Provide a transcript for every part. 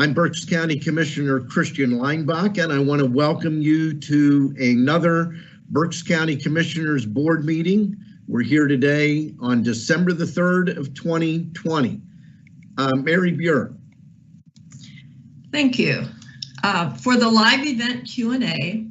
I'm Berks County Commissioner Christian Leinbach, and I want to welcome you to another Berks County Commissioners Board meeting. We're here today on December the 3rd of 2020. Mary Buer. Thank you. For the live event Q&A,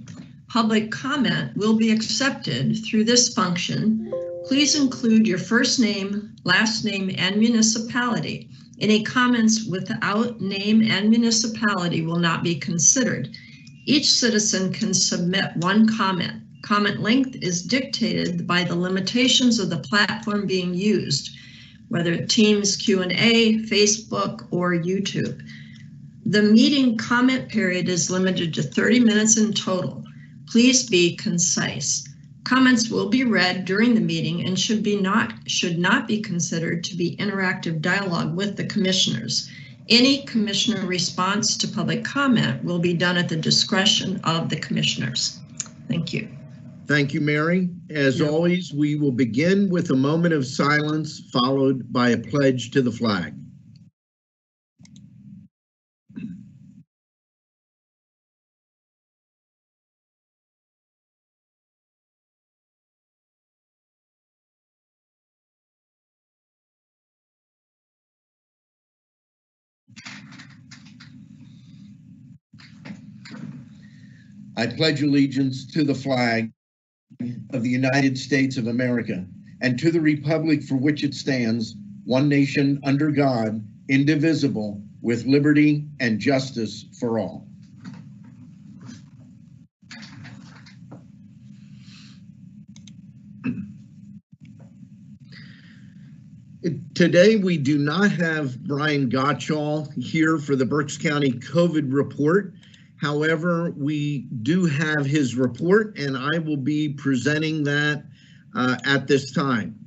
public comment will be accepted through this function. Please include your first name, last name, and municipality. Any comments without name and municipality will not be considered. Each citizen can submit one comment. Comment length is dictated by the limitations of the platform being used, whether Teams, Q&A, Facebook, or YouTube. The meeting comment period is limited to 30 minutes in total. Please be concise. Comments will be read during the meeting and should not be considered to be interactive dialogue with the commissioners. Any commissioner response to public comment will be done at the discretion of the commissioners. Thank you. Thank you, Mary. As always, we will begin with a moment of silence followed by a pledge to the flag. I pledge allegiance to the flag of the United States of America and to the republic for which it stands, one nation under God, indivisible, with liberty and justice for all. Today, we do not have Brian Gottschall here for the Berks County COVID report. However, we do have his report, and I will be presenting that at this time.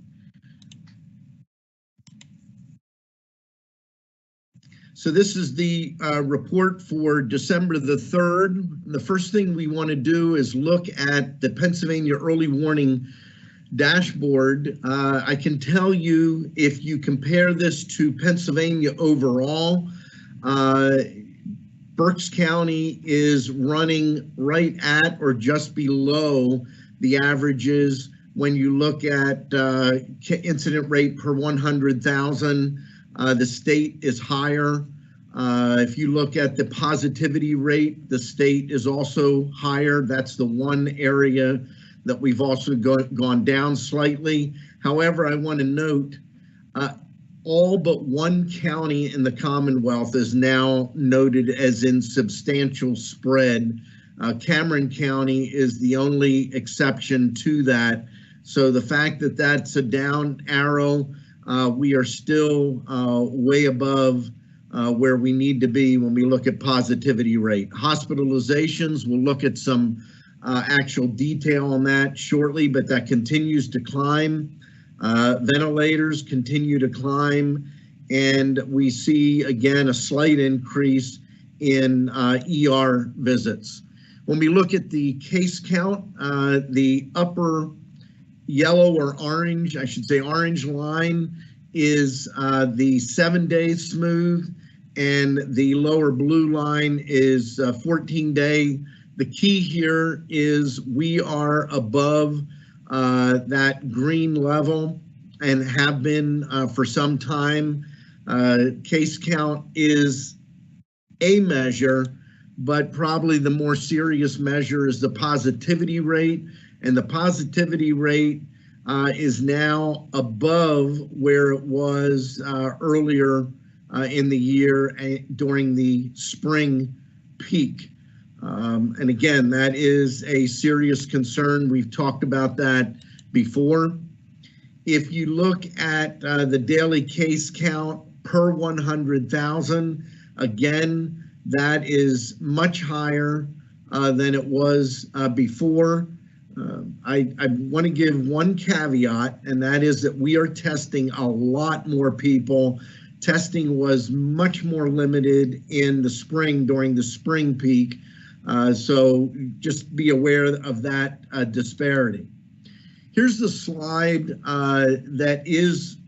So this is the report for December the 3rd. The first thing we want to do is look at the Pennsylvania Early Warning Dashboard. I can tell you, if you compare this to Pennsylvania overall, Berks County is running right at or just below the averages. When you look at incident rate per 100,000, the state is higher. If you look at the positivity rate, the state is also higher. That's the one area that we've also gone down slightly. However, I want to note, all but one county in the Commonwealth is now noted as in substantial spread. Cameron County is the only exception to that. So the fact that that's a down arrow, we are still way above where we need to be when we look at positivity rate. Hospitalizations, we'll look at some actual detail on that shortly, but that continues to climb. Ventilators continue to climb, and we see again a slight increase in ER visits. When we look at the case count, the upper yellow or orange, I should say orange line is the 7-day smooth, and the lower blue line is 14-day. The key here is we are above that green level and have been for some time. Case count is a measure, but probably the more serious measure is the positivity rate, and the positivity rate is now above where it was earlier in the year during the spring peak. And again, that is a serious concern. We've talked about that before. If you look at the daily case count per 100,000, again, that is much higher than it was before. I want to give one caveat, and that is that we are testing a lot more people. Testing was much more limited in the spring during the spring peak. So just be aware of that disparity. Here's the slide that is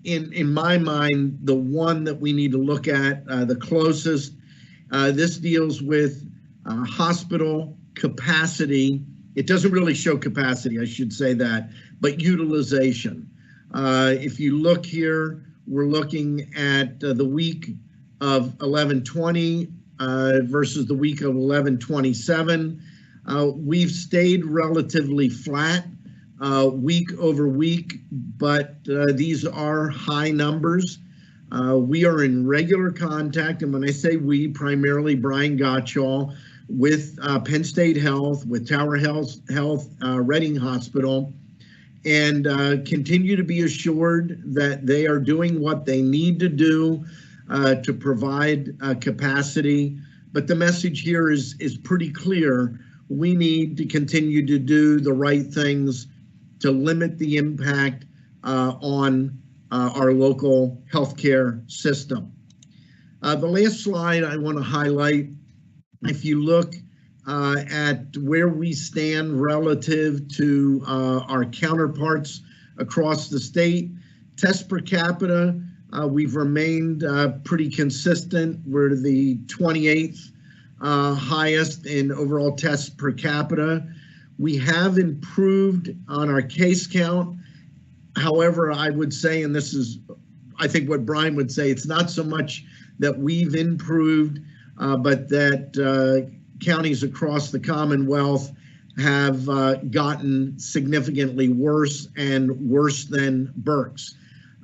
in my mind, the one that we need to look at the closest. This deals with hospital capacity. It doesn't really show capacity, I should say that, but utilization. If you look here, we're looking at the week of 11/20 versus the week of 11/27. We've stayed relatively flat week over week, but these are high numbers. We are in regular contact, and when I say we, primarily Brian Gottschall, with Penn State Health, with Tower Health, Reading Hospital, and continue to be assured that they are doing what they need to do to provide capacity. But the message here is pretty clear. We need to continue to do the right things to limit the impact on our local healthcare system. The last slide I want to highlight, if you look at where we stand relative to our counterparts across the state, tests per capita, we've remained pretty consistent. We're the 28th highest in overall tests per capita. We have improved on our case count. However, I would say, and this is, I think what Brian would say, it's not so much that we've improved, but that counties across the Commonwealth have gotten significantly worse and worse than Berks.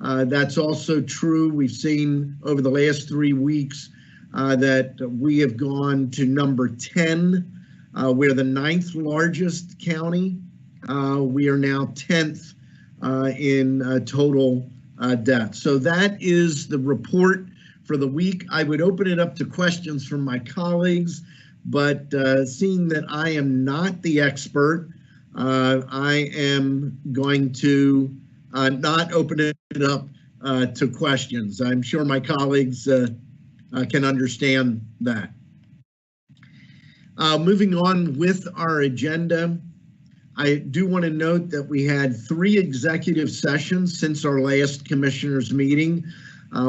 That's also true. We've seen over the last 3 weeks that we have gone to number 10. We're the 9th largest county. We are now 10th in total deaths. So that is the report for the week. I would open it up to questions from my colleagues, but seeing that I am not the expert, I am going to not open it up to questions. I'm sure my colleagues can understand that. Moving on with our agenda, I do want to note that we had 3 executive sessions since our last commissioners meeting.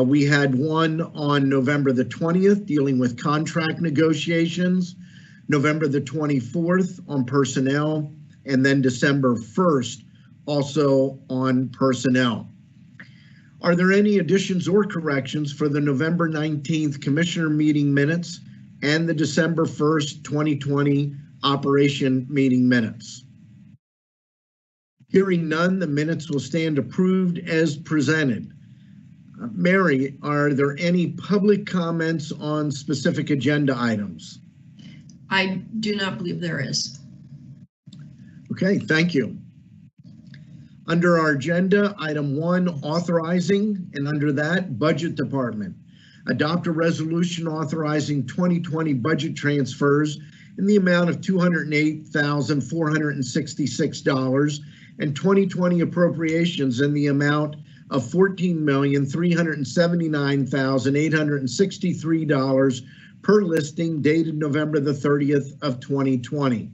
We had one on November the 20th dealing with contract negotiations, November the 24th on personnel, and then December 1st also on personnel. Are there any additions or corrections for the November 19th commissioner meeting minutes and the December 1st, 2020 operation meeting minutes? Hearing none, the minutes will stand approved as presented. Mary, are there any public comments on specific agenda items? I do not believe there is. Okay, thank you. Under our agenda, item 1, authorizing, and under that, budget department. Adopt a resolution authorizing 2020 budget transfers in the amount of $208,466 and 2020 appropriations in the amount of $14,379,863 per listing dated November the 30th of 2020.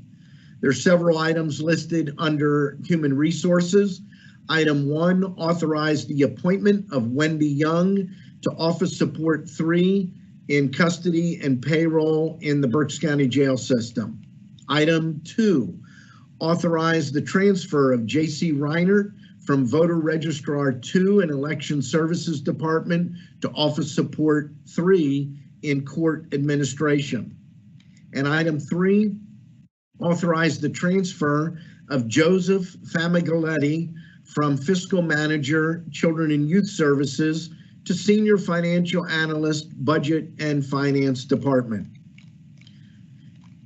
There are several items listed under Human Resources. Item 1, authorize the appointment of Wendy Young to Office Support 3 in custody and payroll in the Berks County Jail System. Item 2, authorize the transfer of J.C. Reiner from Voter Registrar 2 and Election Services Department to Office Support 3 in Court Administration. And item 3, authorize the transfer of Joseph Famigaletti from Fiscal Manager, Children and Youth Services to Senior Financial Analyst, Budget and Finance Department.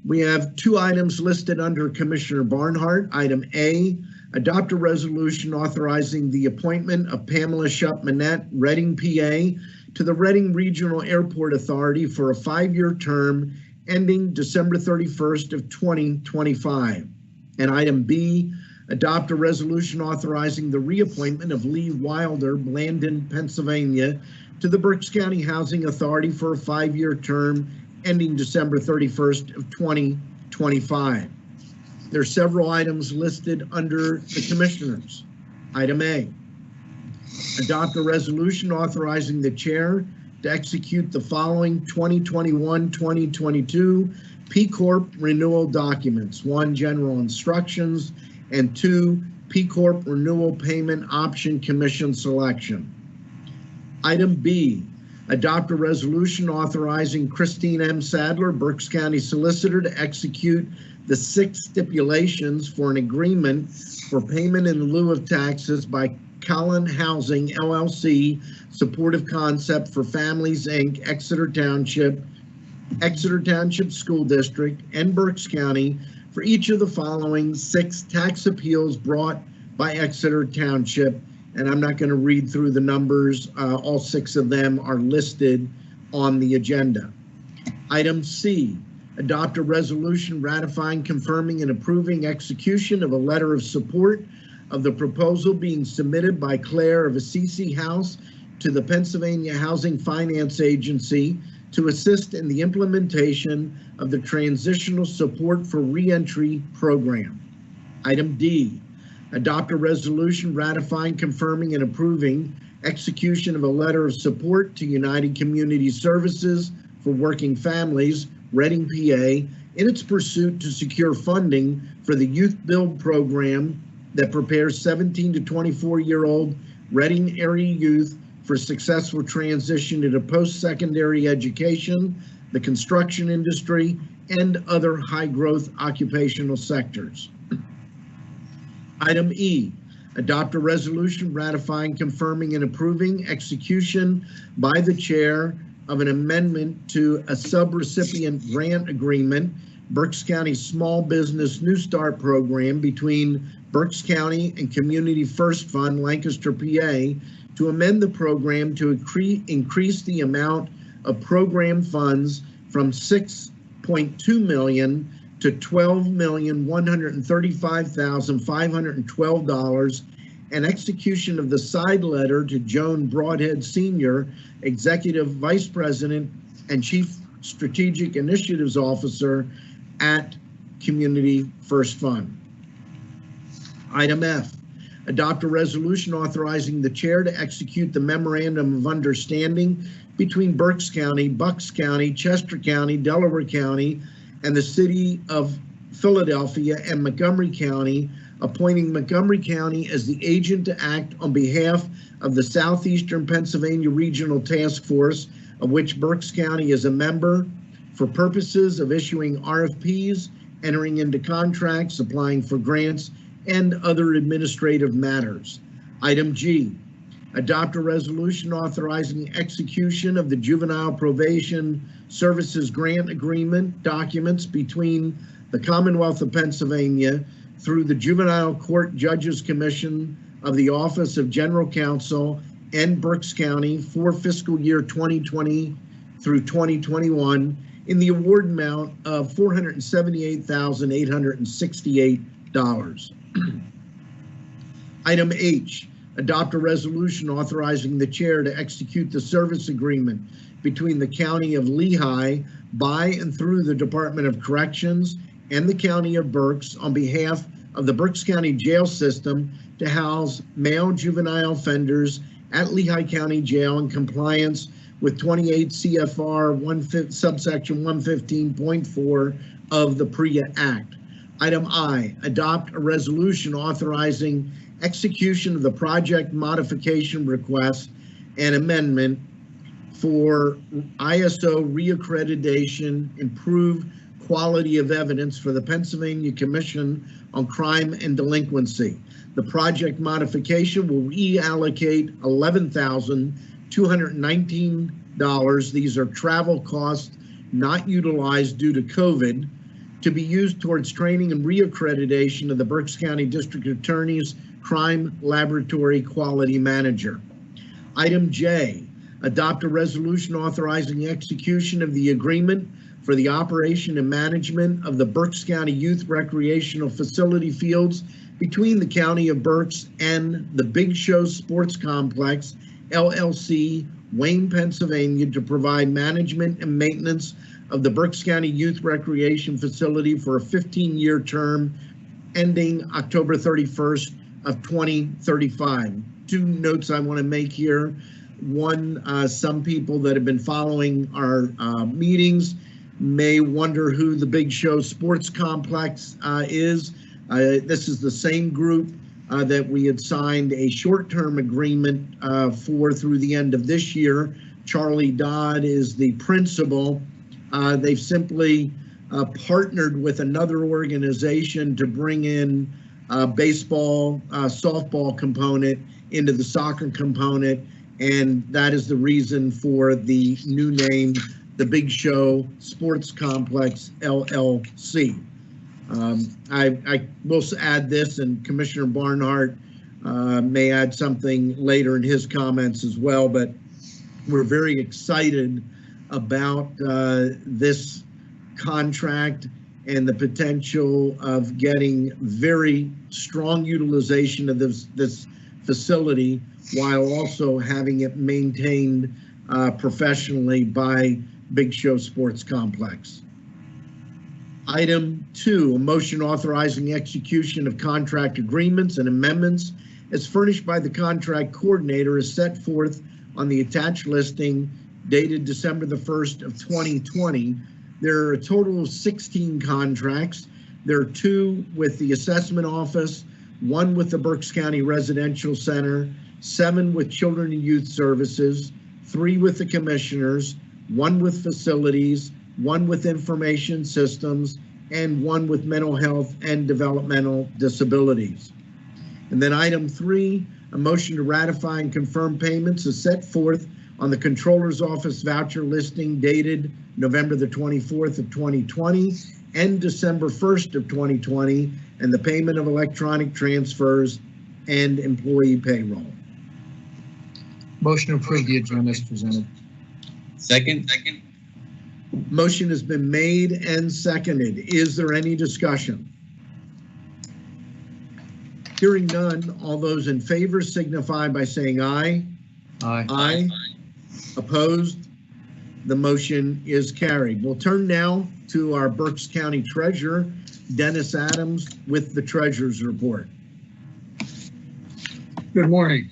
We have 2 items listed under Commissioner Barnhart. Item A, adopt a resolution authorizing the appointment of Pamela Shupp-Manette, Reading, PA, to the Reading Regional Airport Authority for a 5-year term ending December 31st of 2025. And item B, adopt a resolution authorizing the reappointment of Lee Wilder, Blandon, Pennsylvania, to the Berks County Housing Authority for a 5-year term ending December 31st of 2025. There are several items listed under the commissioners. Item A, Adopt a resolution authorizing the chair to execute the following 2021-2022 P Corp renewal documents. 1, general instructions, and 2, P Corp renewal payment option commission selection. Item B, adopt a resolution authorizing Christine M. Sadler, Berks County Solicitor, to execute the 6 stipulations for an agreement for payment in lieu of taxes by Collin Housing, LLC, Supportive Concept for Families, Inc., Exeter Township School District, and Berks County for each of the following 6 tax appeals brought by Exeter Township. And I'm not going to read through the numbers. All 6 of them are listed on the agenda. Item C, adopt a resolution ratifying, confirming, and approving execution of a letter of support of the proposal being submitted by Claire of Assisi House to the Pennsylvania Housing Finance Agency to assist in the implementation of the Transitional Support for Reentry Program. Item D, adopt a resolution ratifying, confirming, and approving execution of a letter of support to United Community Services for Working Families, Reading, PA, in its pursuit to secure funding for the Youth Build Program that prepares 17 to 24-year-old Reading area youth for successful transition into post-secondary education, the construction industry, and other high-growth occupational sectors. Item E, adopt a resolution ratifying, confirming, and approving execution by the chair of an amendment to a subrecipient grant agreement, Berks County Small Business New Start Program, between Berks County and Community First Fund, Lancaster, PA, to amend the program to increase the amount of program funds from $6.2 million to $12,135,512, and execution of the side letter to Joan Broadhead Sr., Executive Vice President and Chief Strategic Initiatives Officer at Community First Fund. Item F, adopt a resolution authorizing the chair to execute the Memorandum of Understanding between Berks County, Bucks County, Chester County, Delaware County, and the City of Philadelphia and Montgomery County, appointing Montgomery County as the agent to act on behalf of the Southeastern Pennsylvania Regional Task Force, of which Berks County is a member, for purposes of issuing RFPs, entering into contracts, applying for grants, and other administrative matters. Item G, adopt a resolution authorizing execution of the Juvenile Probation Services Grant Agreement documents between the Commonwealth of Pennsylvania through the Juvenile Court Judges Commission of the Office of General Counsel and Berks County for fiscal year 2020 through 2021 in the award amount of $478,868. Item H, adopt a resolution authorizing the chair to execute the service agreement between the County of Lehigh by and through the Department of Corrections and the County of Berks on behalf of the Berks County Jail System to house male juvenile offenders at Lehigh County Jail in compliance with 28 CFR subsection 115.4 of the PREA Act. Item I, adopt a resolution authorizing execution of the project modification request and amendment for ISO reaccreditation, improve quality of evidence for the Pennsylvania Commission on Crime and Delinquency. The project modification will reallocate $11,219. These are travel costs not utilized due to COVID, to be used towards training and reaccreditation of the Berks County District Attorney's Crime Laboratory Quality Manager. Item J, adopt a resolution authorizing execution of the agreement for the operation and management of the Berks County Youth Recreational Facility fields between the County of Berks and the Big Show Sports Complex, LLC, Wayne, Pennsylvania, to provide management and maintenance of the Berks County Youth Recreation Facility for a 15-year term ending October 31st of 2035. two notes I want to make here. One, some people that have been following our meetings may wonder who the Big Show Sports Complex is. This is the same group that we had signed a short-term agreement for through the end of this year. Charlie Dodd is the principal. They've simply partnered with another organization to bring in baseball, softball component into the soccer component, and that is the reason for the new name, the Big Show Sports Complex LLC. I will add this, and Commissioner Barnhart may add something later in his comments as well, but we're very excited about this contract and the potential of getting very strong utilization of this facility while also having it maintained professionally by Big Show Sports Complex. Item 2, a motion authorizing execution of contract agreements and amendments as furnished by the contract coordinator as set forth on the attached listing dated December the 1st of 2020. There are a total of 16 contracts. There are 2 with the assessment office, 1 with the Berks County Residential Center, 7 with Children and Youth Services, 3 with the commissioners, 1 with facilities, 1 with information systems, and 1 with mental health and developmental disabilities. And then item 3, a motion to ratify and confirm payments is set forth on the Controller's Office voucher listing dated November the 24th of 2020 and December 1st of 2020, and the payment of electronic transfers and employee payroll. Motion to approve the agenda is presented. Second. Motion has been made and seconded. Is there any discussion? Hearing none, all those in favor signify by saying aye. Aye. Aye. Opposed? The motion is carried. We'll turn now to our Berks County Treasurer, Dennis Adams, with the Treasurer's Report. Good morning.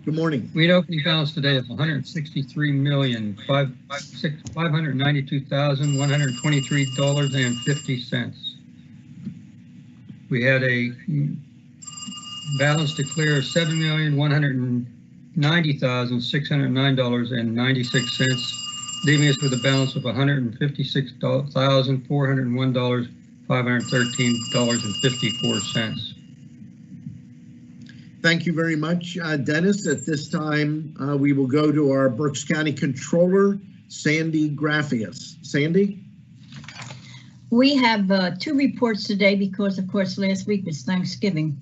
Good morning. We had opening balance today of $163,592,123.50. We had a balance declare of $7,190,609.96, leaving us with a balance of $156,401.513.54. Thank you very much, Dennis. At this time, we will go to our Berks County Controller, Sandy Graffius. Sandy? We have 2 reports today because, of course, last week was Thanksgiving.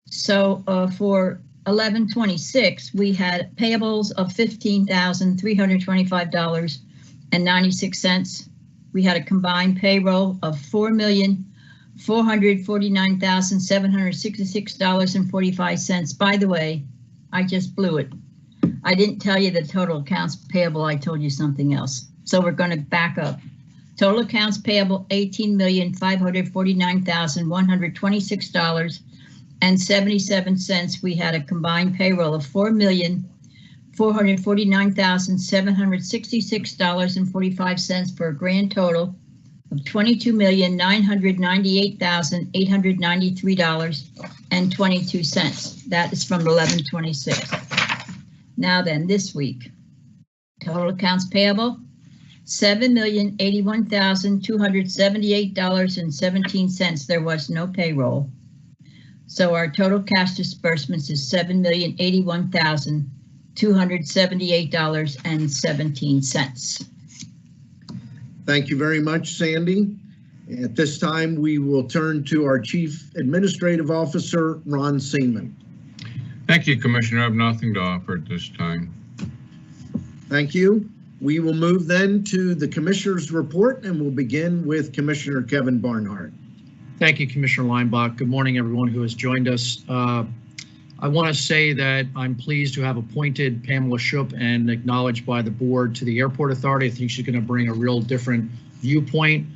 So for 11/26, we had payables of $15,325.96. We had a combined payroll of $4,449,766.45. By the way, I just blew it. I didn't tell you the total accounts payable. I told you something else. So we're going to back up. Total accounts payable, $18,549,126.77. We had a combined payroll of $4,449,766.45 for a grand total of $22,998,893.22. That is from 11/26. Now then, this week, total accounts payable, $7,081,278.17. There was no payroll. So our total cash disbursements is $7,081,278.17. Thank you very much, Sandy. At this time, we will turn to our Chief Administrative Officer, Ron Seaman. Thank you, Commissioner. I have nothing to offer at this time. Thank you. We will move then to the Commissioner's Report, and we'll begin with Commissioner Kevin Barnhart. Thank you, Commissioner Leinbach. Good morning, everyone who has joined us. I want to say that I'm pleased to have appointed Pamela Schupp and acknowledged by the board to the Airport Authority. I think she's going to bring a real different viewpoint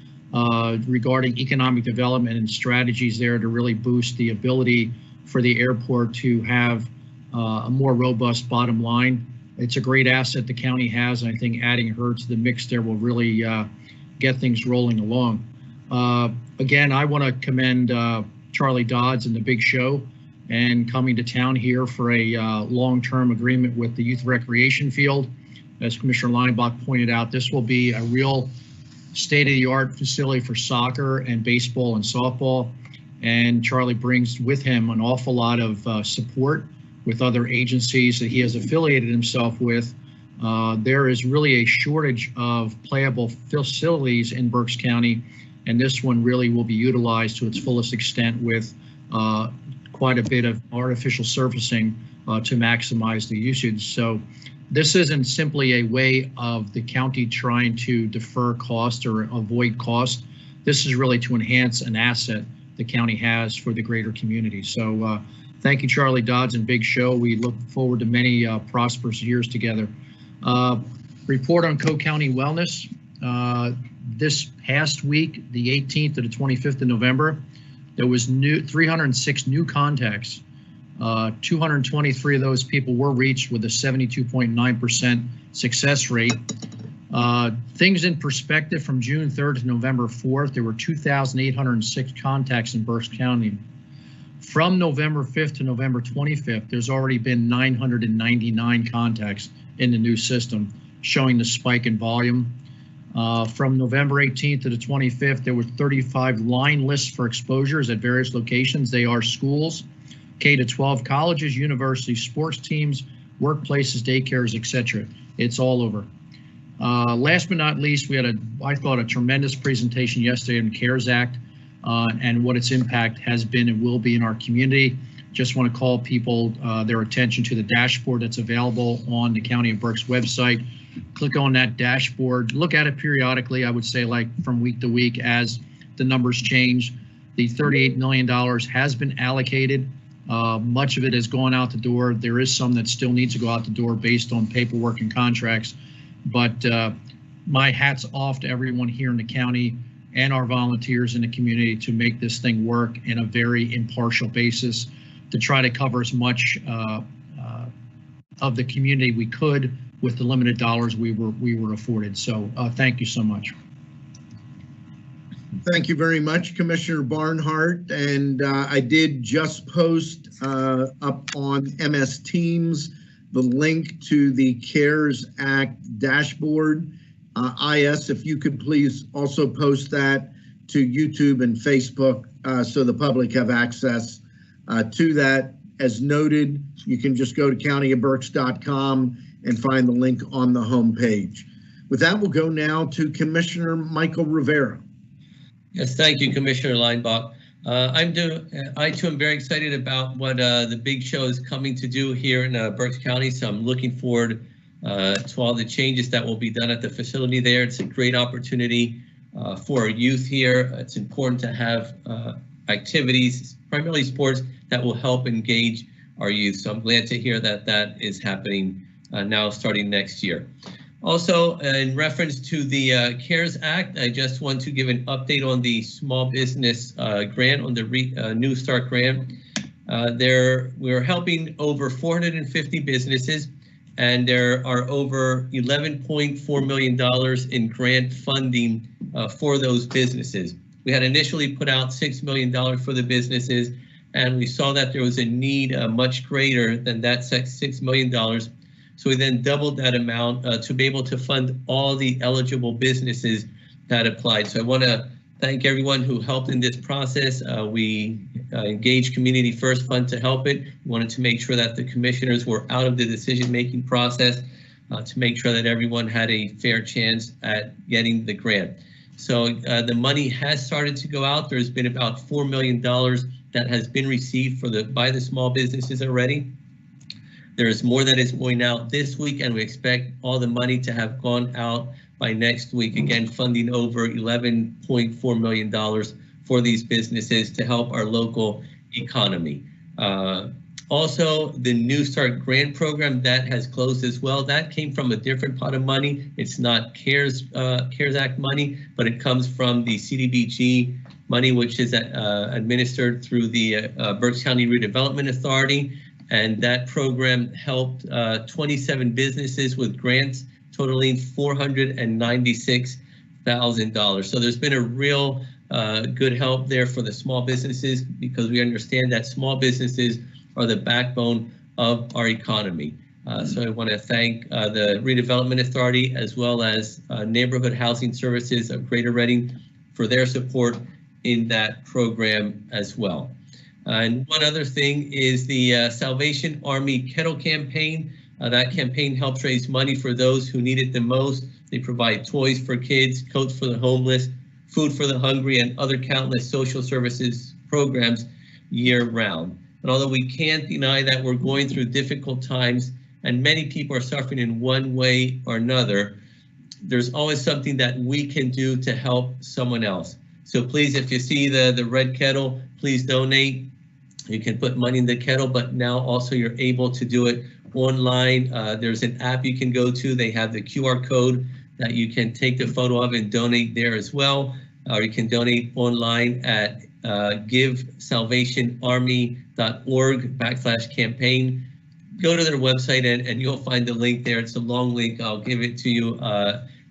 regarding economic development and strategies there to really boost the ability for the airport to have a more robust bottom line. It's a great asset the county has, and I think adding her to the mix there will really get things rolling along. Again, I want to commend Charlie Dodds and the Big Show and coming to town here for a long-term agreement with the youth recreation field. As Commissioner Leinbach pointed out, this will be a real state-of-the-art facility for soccer and baseball and softball. And Charlie brings with him an awful lot of support with other agencies that he has affiliated himself with. There is really a shortage of playable facilities in Berks County, and this one really will be utilized to its fullest extent with quite a bit of artificial surfacing to maximize the usage. So this isn't simply a way of the county trying to defer cost or avoid cost. This is really to enhance an asset the county has for the greater community. So thank you, Charlie Dodds and Big Show. We look forward to many prosperous years together. Report on Coe County Wellness. This past week, the 18th to the 25th of November, there was 306 new contacts. 223 of those people were reached with a 72.9% success rate. Things in perspective, from June 3rd to November 4th, there were 2,806 contacts in Berks County. From November 5th to November 25th, there's already been 999 contacts in the new system, showing the spike in volume. From November 18th to the 25th, there were 35 line lists for exposures at various locations. They are schools, K-12 colleges, universities, sports teams, workplaces, daycares, etc. It's all over. Last but not least, we had I thought, a tremendous presentation yesterday on the CARES Act and what its impact has been and will be in our community. Just want to call people their attention to the dashboard that's available on the County of Berks website. Click on that dashboard, look at it periodically, I would say, like from week to week as the numbers change. The $38 million has been allocated. Much of it has gone out the door. There is some that still needs to go out the door based on paperwork and contracts. But my hat's off to everyone here in the county and our volunteers in the community to make this thing work in a very impartial basis, to try to cover as much of the community we could with the limited dollars we were afforded. So thank you so much. Thank you very much, Commissioner Barnhart. And I did just post up on MS Teams the link to the CARES Act dashboard. IS, if you could please also post that to YouTube and Facebook so the public have access to that. As noted, you can just go to countyofberks.com and find the link on the home page. With that, we'll go now to Commissioner Michael Rivera. Yes, thank you, Commissioner Leinbach. I too am very excited about what the Big Show is coming to do here in Berks County. So I'm looking forward to all the changes that will be done at the facility there. It's a great opportunity for our youth here. It's important to have activities, primarily sports, that will help engage our youth. So I'm glad to hear that that is happening now starting next year. Also, in reference to the CARES Act, I just want to give an update on the small business grant, on the New Start grant. We're helping over 450 businesses, and there are over $11.4 million in grant funding for those businesses. We had initially put out $6 million for the businesses, and we saw that there was a need much greater than that $6 million. So we then doubled that amount to be able to fund all the eligible businesses that applied. So I want to thank everyone who helped in this process. We engaged Community First Fund to help it. We wanted to make sure that the commissioners were out of the decision-making process to make sure that everyone had a fair chance at getting the grant. So the money has started to go out. There's been about $4 million that has been received by the small businesses already. There's more that is going out this week, and we expect all the money to have gone out by next week. Again, funding over $11.4 million for these businesses to help our local economy. Also, the New Start grant program that has closed as well. That came from a different pot of money. It's not CARES Act money, but it comes from the CDBG money which is administered through the Berks County Redevelopment Authority, and that program helped 27 businesses with grants totaling $496,000. So there's been a real good help there for the small businesses, because we understand that small businesses are the backbone of our economy. So I want to thank the Redevelopment Authority as well as Neighborhood Housing Services of Greater Reading for their support in that program as well. And one other thing is the Salvation Army Kettle Campaign. That campaign helps raise money for those who need it the most. They provide toys for kids, coats for the homeless, food for the hungry, and other countless social services programs year round. And although we can't deny that we're going through difficult times and many people are suffering in one way or another, there's always something that we can do to help someone else. So please, if you see the red kettle, please donate. You can put money in the kettle, but now also you're able to do it online. There's an app you can go to. They have the QR code that you can take the photo of and donate there as well. Or you can donate online at givesalvationarmy.org/campaign. Go to their website and you'll find the link there. It's a long link. I'll give it to you.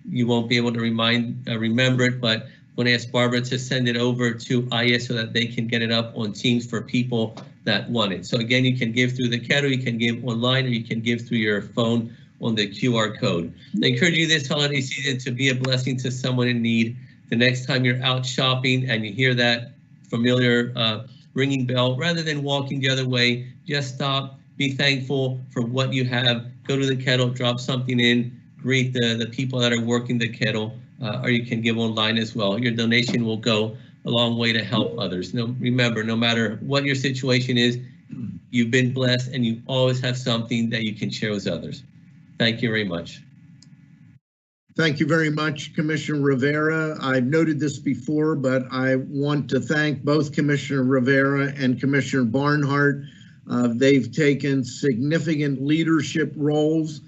You won't be able to remember it, but I'm going to ask Barbara to send it over to IS so that they can get it up on Teams for people that want it. So again, you can give through the kettle, you can give online, or you can give through your phone on the QR code. I encourage you this holiday season to be a blessing to someone in need. The next time you're out shopping and you hear that familiar ringing bell, rather than walking the other way, just stop, be thankful for what you have, go to the kettle, drop something in, greet the people that are working the kettle, or you can give online as well. Your donation will go a long way to help others. Remember, no matter what your situation is, you've been blessed and you always have something that you can share with others. Thank you very much. Thank you very much, Commissioner Rivera. I've noted this before, but I want to thank both Commissioner Rivera and Commissioner Barnhart. They've taken significant leadership roles.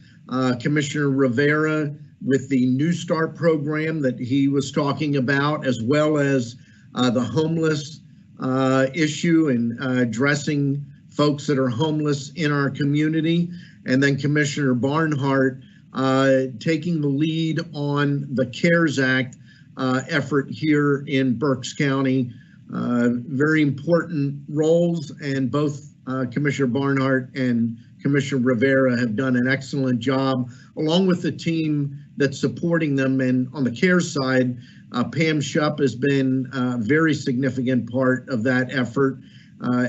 Commissioner Rivera with the New Start program that he was talking about, as well as the homeless issue and addressing folks that are homeless in our community. And then Commissioner Barnhart taking the lead on the CARES Act effort here in Berks County. Very important roles, and both Commissioner Barnhart and Commissioner Rivera have done an excellent job, along with the team that's supporting them. And on the CARES side, Pam Shupp has been a very significant part of that effort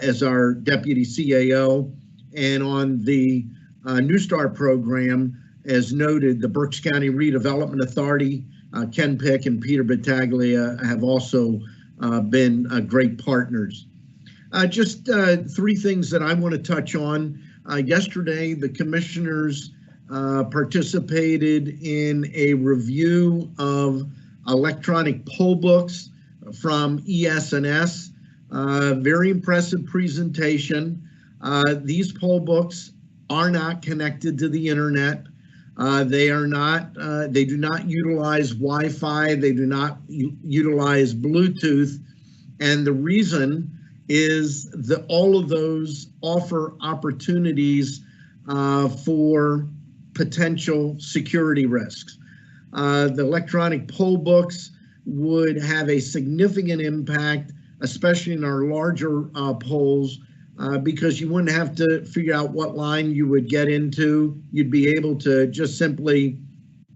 as our deputy CAO. And on the New Start program, as noted, the Berks County Redevelopment Authority, Ken Pick and Peter Battaglia have also been great partners. Just three things that I want to touch on. Yesterday, the commissioners participated in a review of electronic poll books from ES&S. Very impressive presentation. These poll books are not connected to the internet. They do not utilize Wi-Fi. They do not utilize Bluetooth. And the reason is that all of those offer opportunities for potential security risks. The electronic poll books would have a significant impact, especially in our larger polls, because you wouldn't have to figure out what line you would get into. You'd be able to just simply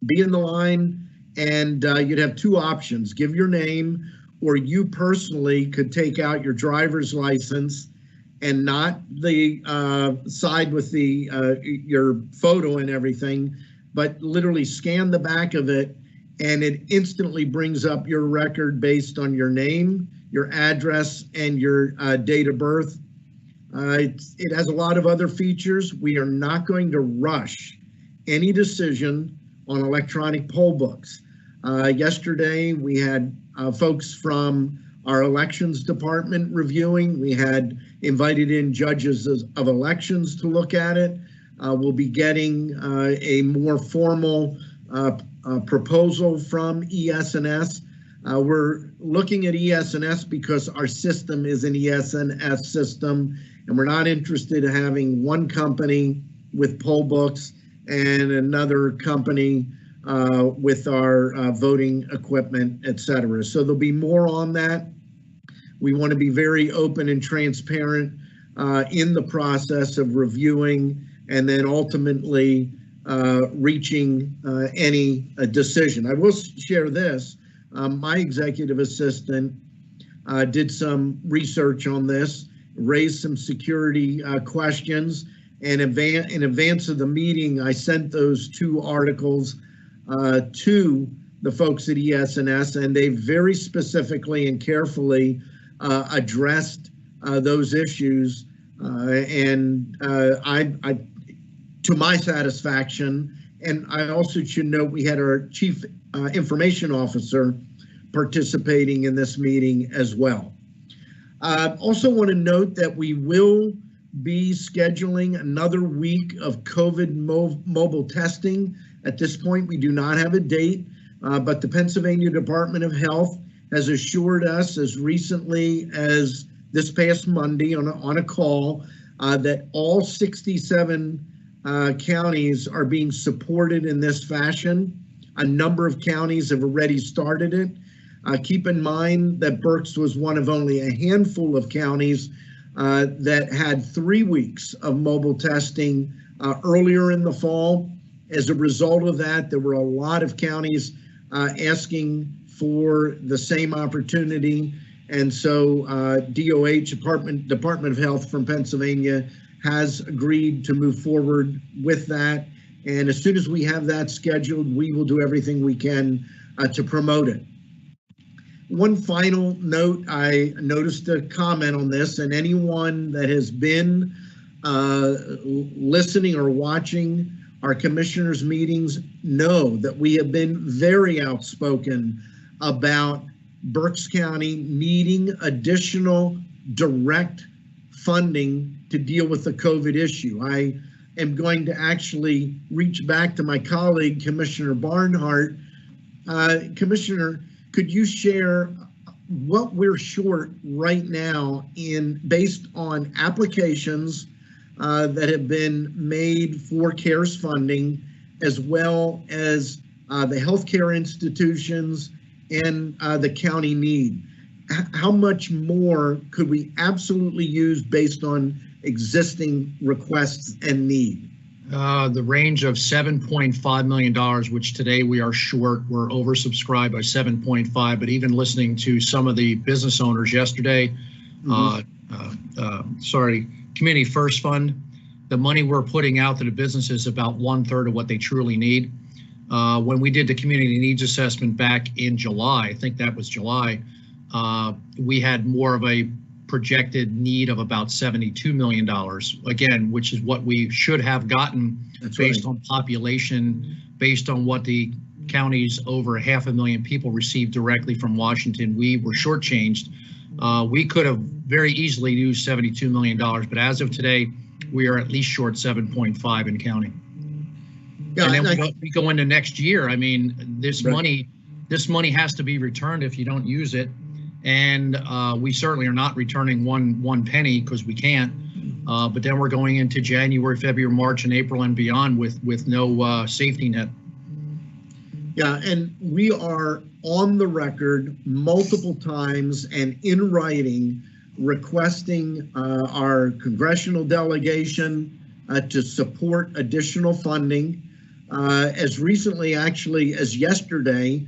be in the line, and you'd have two options: give your name, or you personally could take out your driver's license and not the side with the your photo and everything, but literally scan the back of it, and it instantly brings up your record based on your name, your address, and your date of birth. It has a lot of other features. We are not going to rush any decision on electronic poll books. Yesterday, we had folks from our elections department reviewing. We had invited in judges of elections to look at it. We'll be getting a more formal proposal from ES&S We're looking at ES&S because our system is an ES&S system, and we're not interested in having one company with poll books and another company with our voting equipment, et cetera. So there'll be more on that. We want to be very open and transparent in the process of reviewing and then ultimately reaching any decision. I will share this. My executive assistant did some research on this, raised some security questions, and in advance of the meeting, I sent those 2 articles to the folks at ES&S, and they very specifically and carefully addressed those issues. I, to my satisfaction, and I also should note we had our chief information officer participating in this meeting as well. I also want to note that we will be scheduling another week of COVID mobile testing. At this point, we do not have a date, but the Pennsylvania Department of Health has assured us as recently as this past Monday on a call that all 67 counties are being supported in this fashion. A number of counties have already started it. Keep in mind that Berks was one of only a handful of counties that had 3 weeks of mobile testing earlier in the fall. As a result of that, there were a lot of counties asking for the same opportunity. And so DOH, Department of Health from Pennsylvania, has agreed to move forward with that. And as soon as we have that scheduled, we will do everything we can to promote it. One final note, I noticed a comment on this, and anyone that has been listening or watching our commissioners' meetings know that we have been very outspoken about Berks County needing additional direct funding to deal with the COVID issue. I am going to actually reach back to my colleague, Commissioner Barnhart. Commissioner, could you share what we're short right now based on applications that have been made for CARES funding, as well as the healthcare institutions and the county need? How much more could we absolutely use based on existing requests and need? The range of $7.5 million, which today we are short. We're oversubscribed by 7.5, but even listening to some of the business owners yesterday, Community First Fund, the money we're putting out to the businesses is about 1/3 of what they truly need. When we did the community needs assessment back in July, I think that was July, we had more of a projected need of about $72 million, again, which is what we should have gotten. That's based on population, based on what the counties over 500,000 people received directly from Washington. We were shortchanged. We could have very easily used $72 million, but as of today, we are at least short 7.5 in county. Yeah, and then we go into next year. I mean, this money has to be returned if you don't use it. And we certainly are not returning one penny because we can't. But then we're going into January, February, March, and April and beyond with no safety net. Yeah, and we are on the record multiple times and in writing requesting our congressional delegation to support additional funding. As recently, actually, as yesterday,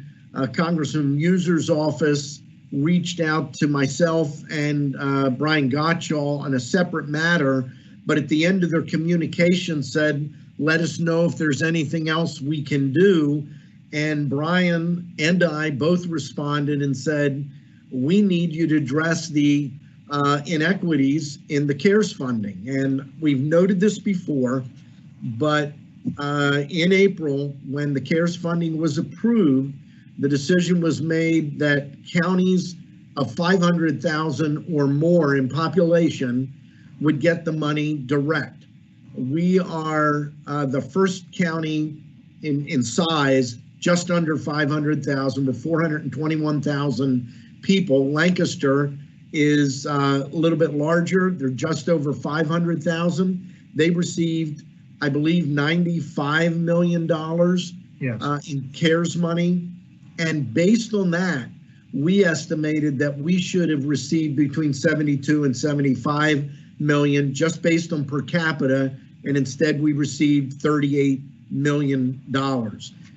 Congressman Muser's office reached out to myself and Brian Gottschall on a separate matter, but at the end of their communication said, let us know if there's anything else we can do. And Brian and I both responded and said, we need you to address the inequities in the CARES funding. And we've noted this before, but in April, when the CARES funding was approved, the decision was made that counties of 500,000 or more in population would get the money direct. We are the first county in size just under 500,000 with 421,000 people. Lancaster is a little bit larger. They're just over 500,000. They received, I believe, $95 million in CARES money. And based on that, we estimated that we should have received between 72 and 75 million just based on per capita, and instead we received $38 million.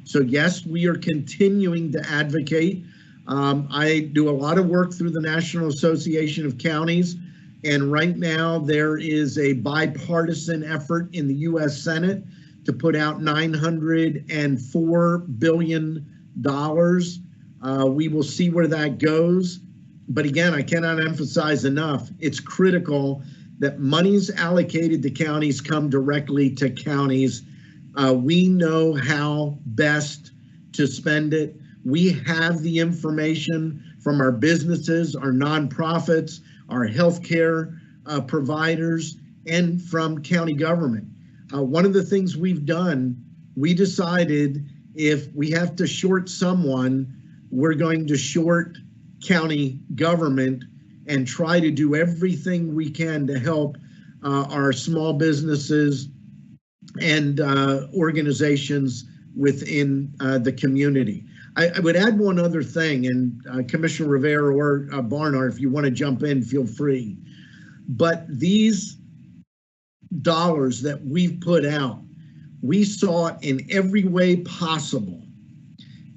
So yes, we are continuing to advocate. I do a lot of work through the National Association of Counties, and right now there is a bipartisan effort in the U.S. Senate to put out $904 billion. We will see where that goes. But again, I cannot emphasize enough, it's critical that monies allocated to counties come directly to counties. We know how best to spend it. We have the information from our businesses, our nonprofits, our healthcare providers, and from county government. One of the things we've done, we decided if we have to short someone, we're going to short county government and try to do everything we can to help our small businesses and organizations within the community. I would add one other thing, and Commissioner Rivera or Barnard, if you want to jump in, feel free. But these dollars that we've put out, we sought in every way possible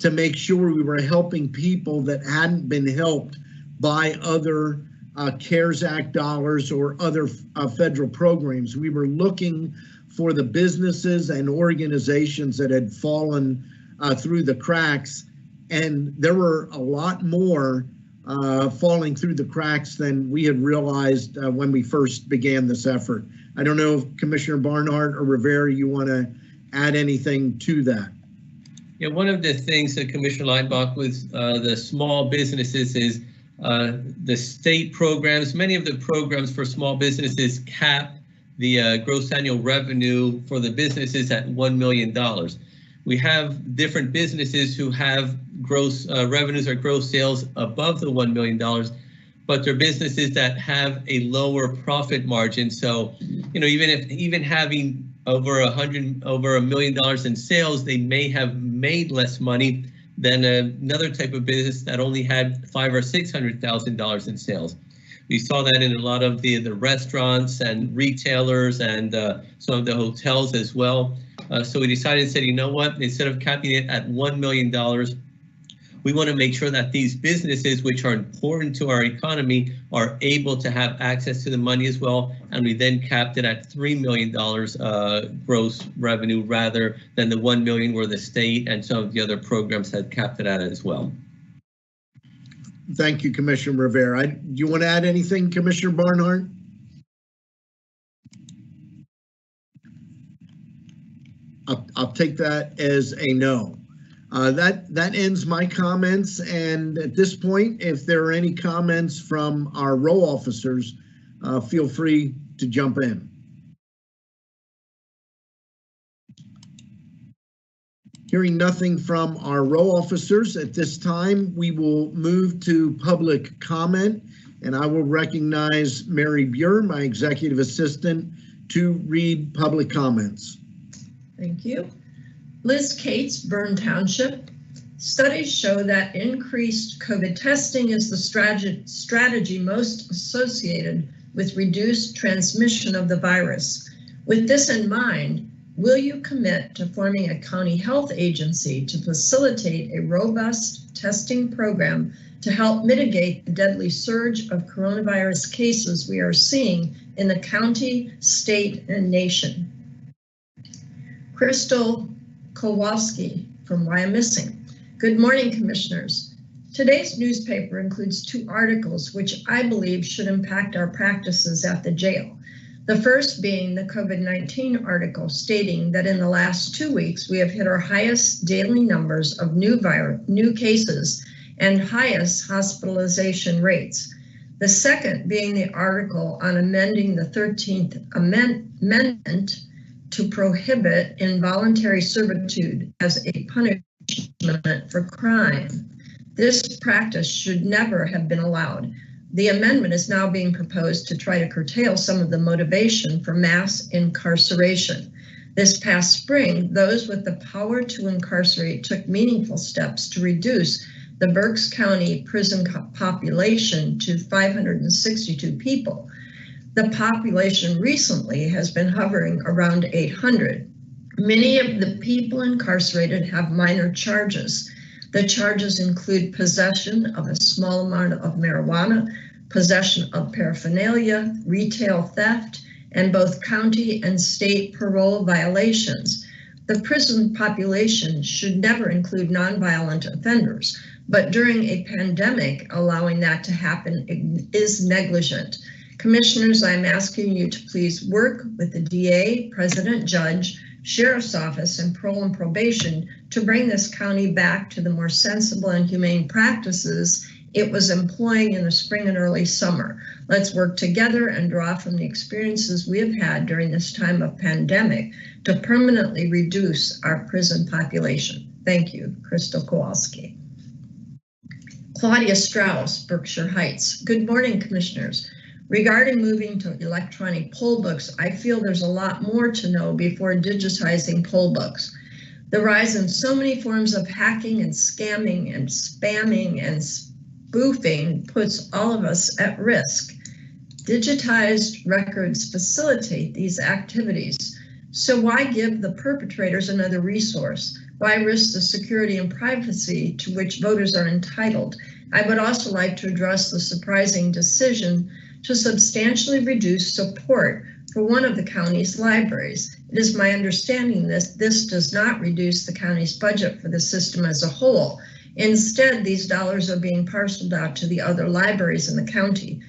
to make sure we were helping people that hadn't been helped by other CARES Act dollars or other federal programs. We were looking for the businesses and organizations that had fallen through the cracks, and there were a lot more falling through the cracks than we had realized when we first began this effort. I don't know if Commissioner Barnard or Rivera, you want to add anything to that? Yeah, one of the things that Commissioner Leinbach with the small businesses is the state programs. Many of the programs for small businesses cap the gross annual revenue for the businesses at $1 million. We have different businesses who have gross revenues or gross sales above the $1 million, but they're businesses that have a lower profit margin. So, you know, even having over $1 million in sales, they may have made less money than another type of business that only had $500,000 or $600,000 in sales. We saw that in a lot of the restaurants and retailers and some of the hotels as well. So we decided and said, you know what, instead of capping it at $1 million, we want to make sure that these businesses, which are important to our economy, are able to have access to the money as well. And we then capped it at $3 million gross revenue rather than the $1 million where the state and some of the other programs had capped it at as well. Thank you, Commissioner Rivera. Do you want to add anything, Commissioner Barnhart? I'll take that as a no. That ends my comments, and at this point, if there are any comments from our row officers, feel free to jump in. Hearing nothing from our row officers at this time, we will move to public comment, and I will recognize Mary Buer, my executive assistant, to read public comments. Thank you. Liz Cates, Bern Township. Studies show that increased COVID testing is the strategy most associated with reduced transmission of the virus. With this in mind, will you commit to forming a county health agency to facilitate a robust testing program to help mitigate the deadly surge of coronavirus cases we are seeing in the county, state, and nation? Crystal Kowalski from Wyomissing. Good morning, commissioners. Today's newspaper includes 2 articles which I believe should impact our practices at the jail. The first being the COVID-19 article stating that in the last 2 weeks, we have hit our highest daily numbers of new cases and highest hospitalization rates. The second being the article on amending the 13th Amendment to prohibit involuntary servitude as a punishment punishment for crime. This practice should never have been allowed. The amendment is now being proposed to try to curtail some of the motivation for mass incarceration. This past spring, those with the power to incarcerate took meaningful steps to reduce the Berks County prison population to 562 people. The population recently has been hovering around 800. Many of the people incarcerated have minor charges. The charges include possession of a small amount of marijuana, possession of paraphernalia, retail theft, and both county and state parole violations. The prison population should never include nonviolent offenders, but during a pandemic, allowing that to happen is negligent. Commissioners, I'm asking you to please work with the DA, President, Judge, Sheriff's Office, and Parole and Probation to bring this county back to the more sensible and humane practices it was employing in the spring and early summer. Let's work together and draw from the experiences we have had during this time of pandemic to permanently reduce our prison population. Thank you, Crystal Kowalski. Claudia Strauss, Berkshire Heights. Good morning, Commissioners. Regarding moving to electronic poll books, I feel there's a lot more to know before digitizing poll books. The rise in so many forms of hacking and scamming and spamming and spoofing puts all of us at risk. Digitized records facilitate these activities. So why give the perpetrators another resource? Why risk the security and privacy to which voters are entitled? I would also like to address the surprising decision to substantially reduce support for one of the county's libraries. It is my understanding that this does not reduce the county's budget for the system as a whole. Instead, these dollars are being parceled out to the other libraries in the county.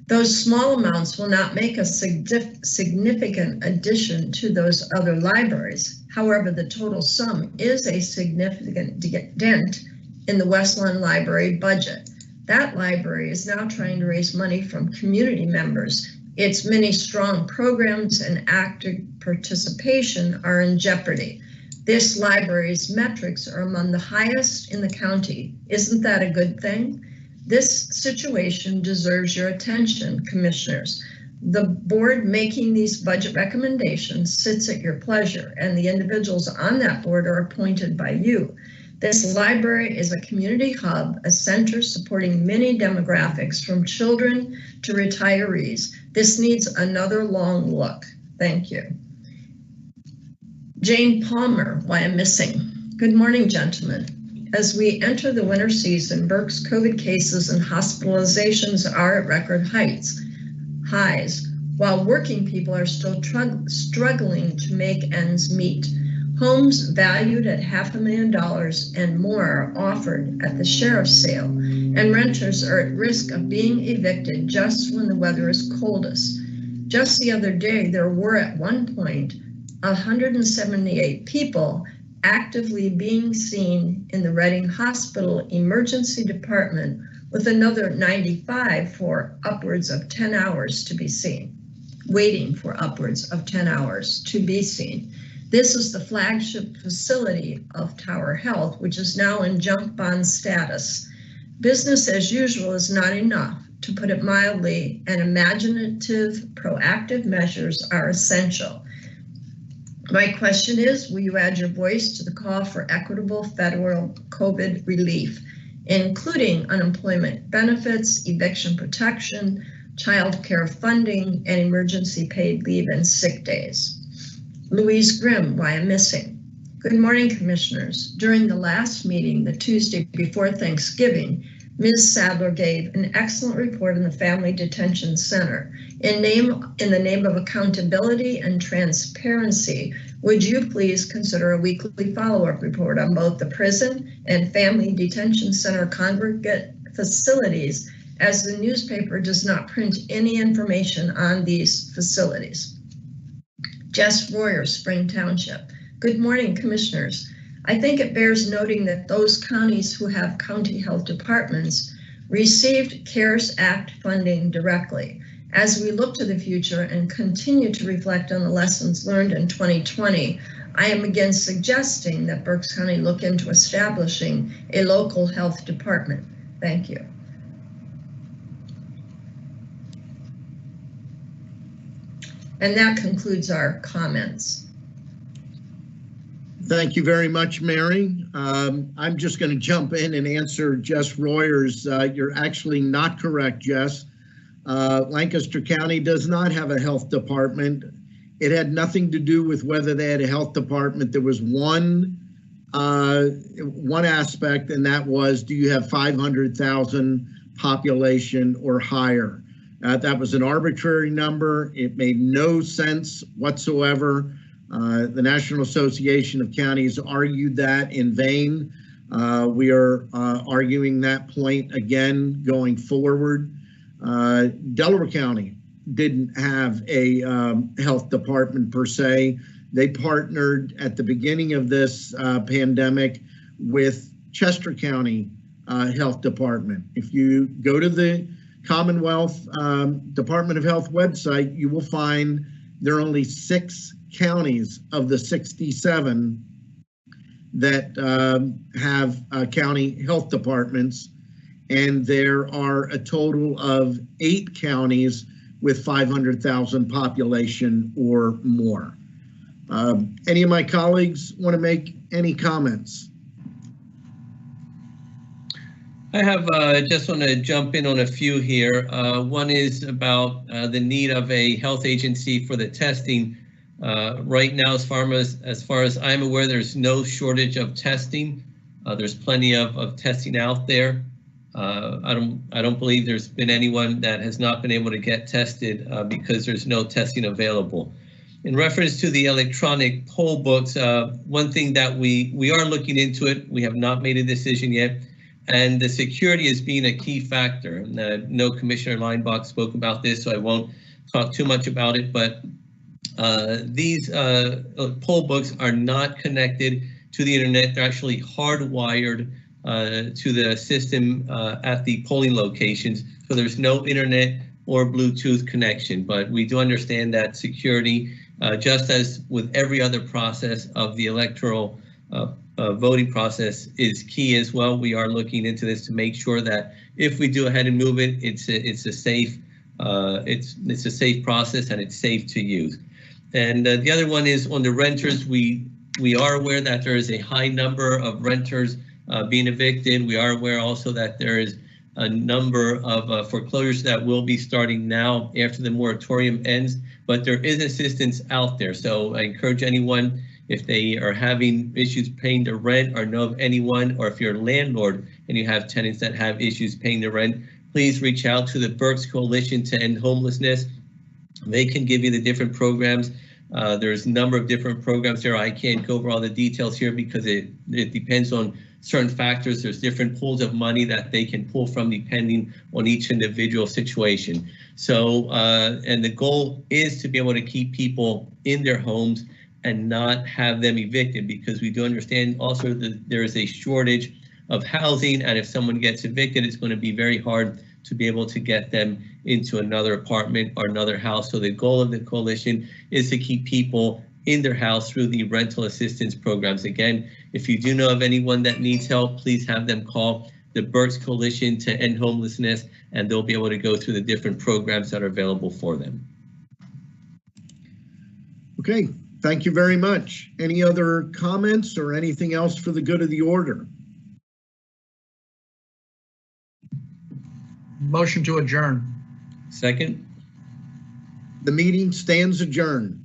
Those small amounts will not make a significant addition to those other libraries. However, the total sum is a significant dent in the Westland Library budget. That library is now trying to raise money from community members. Its many strong programs and active participation are in jeopardy. This library's metrics are among the highest in the county. Isn't that a good thing? This situation deserves your attention, Commissioners. The board making these budget recommendations sits at your pleasure, and the individuals on that board are appointed by you. This library is a community hub, a center supporting many demographics from children to retirees. This needs another long look. Thank you. Jane Palmer, why I'm missing. Good morning, gentlemen. As we enter the winter season, Berks COVID cases and hospitalizations are at record highs, while working people are still struggling to make ends meet. Homes valued at $500,000 and more are offered at the sheriff's sale, and renters are at risk of being evicted just when the weather is coldest. Just the other day, there were at one point 178 people actively being seen in the Reading Hospital Emergency Department, with another 95 for upwards of 10 hours to be seen, waiting for upwards of 10 hours to be seen. This is the flagship facility of Tower Health, which is now in junk bond status. Business as usual is not enough, to put it mildly, and imaginative, proactive measures are essential. My question is, will you add your voice to the call for equitable federal COVID relief, including unemployment benefits, eviction protection, child care funding, and emergency paid leave and sick days? Louise Grimm, why I'm missing. Good morning, Commissioners. During the last meeting, the Tuesday before Thanksgiving, Ms. Sadler gave an excellent report on the Family Detention Center. In the name of accountability and transparency, would you please consider a weekly follow-up report on both the prison and Family Detention Center congregate facilities, as the newspaper does not print any information on these facilities? Jess Royer, Spring Township. Good morning, Commissioners. I think it bears noting that those counties who have county health departments received CARES Act funding directly. As we look to the future and continue to reflect on the lessons learned in 2020, I am again suggesting that Berks County look into establishing a local health department. Thank you. And that concludes our comments. Thank you very much, Mary. I'm just going to jump in and answer Jess Royer's. You're actually not correct, Jess. Lancaster County does not have a health department. It had nothing to do with whether they had a health department. There was one aspect, and that was, do you have 500,000 population or higher? That was an arbitrary number. It made no sense whatsoever. The National Association of Counties argued that in vain. We are arguing that point again going forward. Delaware County didn't have a health department per se. They partnered at the beginning of this pandemic with Chester County Health Department. If you go to the Commonwealth Department of Health website, you will find there are only 6 counties of the 67 that have county health departments, and there are a total of 8 counties with 500,000 population or more. Any of my colleagues want to make any comments? I have just want to jump in on a few here. One is about the need of a health agency for the testing. Right now, as far as I'm aware, there's no shortage of testing. There's plenty of testing out there. I don't believe there's been anyone that has not been able to get tested because there's no testing available. In reference to the electronic poll books, one thing that we are looking into it, we have not made a decision yet, and the security is being a key factor. And no Commissioner Leinbach spoke about this, so I won't talk too much about it, but these poll books are not connected to the internet. They're actually hardwired to the system at the polling locations, so there's no internet or Bluetooth connection. But we do understand that security, just as with every other process of the electoral voting process, is key as well. We are looking into this to make sure that if we do ahead and move it, it's a safe process and it's safe to use. And the other one is on the renters. We are aware that there is a high number of renters being evicted. We are aware also that there is a number of foreclosures that will be starting now after the moratorium ends, but there is assistance out there. So I encourage anyone, if they are having issues paying the rent or know of anyone, or if you're a landlord and you have tenants that have issues paying the rent, please reach out to the Berks Coalition to End Homelessness. They can give you the different programs. There's a number of different programs there. I can't go over all the details here because it depends on certain factors. There's different pools of money that they can pull from depending on each individual situation. So, and the goal is to be able to keep people in their homes and not have them evicted, because we do understand also that there is a shortage of housing, and if someone gets evicted, it's going to be very hard to be able to get them into another apartment or another house. So the goal of the coalition is to keep people in their house through the rental assistance programs. Again, if you do know of anyone that needs help, please have them call the Berks Coalition to End Homelessness, and they'll be able to go through the different programs that are available for them. Okay, thank you very much. Any other comments or anything else for the good of the order? Motion to adjourn. Second. The meeting stands adjourned.